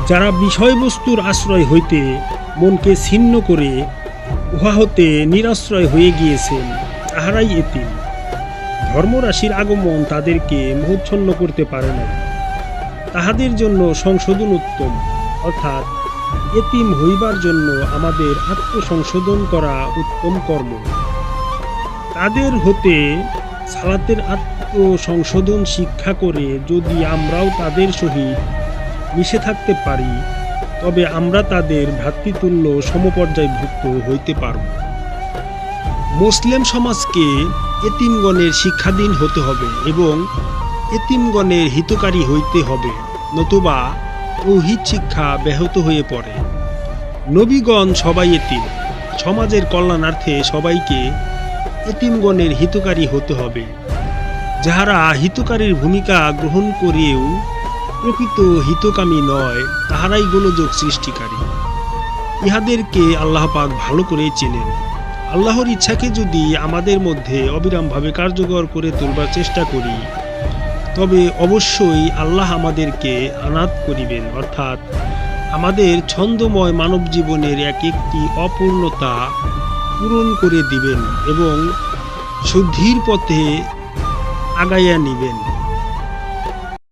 যারা বিষয়বস্তুর আশ্রয় হইতে মনকে ছিন্ন করে উহা হতে নিরাশ্রয় হয়ে গিয়েছেন, তাহারাই এতিম। ধর্মরাশির আগমন তাদেরকে মোহচ্ছন্ন করতে পারে না। তাহাদের জন্য সংশোধন উত্তম, অর্থাৎ এতিম হইবার জন্য আমাদের আত্মসংশোধন করা উত্তম কর্ম। তাদের হতে সালাতের আত্মসংশোধন শিক্ষা করে যদি আমরাও তাদের সহিত মিশে থাকতে পারি, তবে আমরা তাদের ভ্রাতৃতুল্য সমপর্যায়ভুক্ত হইতে পারব। মুসলিম সমাজকে এতিমগণের শিক্ষাধীন হতে হবে এবং এতিমগণের হিতকারী হইতে হবে, নতুবা তৌহিদ শিক্ষা ব্যাহত হয়ে পড়ে। নবীগণ সবাই এতিম। সমাজের কল্যাণার্থে সবাইকে এতিমগণের হিতকারী হতে হবে। যাহারা হিতকারীর ভূমিকা গ্রহণ করেও প্রকৃত হিতকামী নয়, তাহারাই গোলযোগ সৃষ্টিকারী। ইহাদেরকে আল্লাহ পাক ভালো করে চেনেন। আল্লাহর ইচ্ছাকে যদি আমাদের মধ্যে অবিরামভাবে কার্যকর করে তোলবার চেষ্টা করি, তবে অবশ্যই আল্লাহ আমাদেরকে আনাত করিবেন, অর্থাৎ আমাদের ছন্দময় মানব জীবনের এক একটি অপূর্ণতা পূরণ করে দিবেন এবং শুদ্ধির পথে আগাইয়া নিবেন।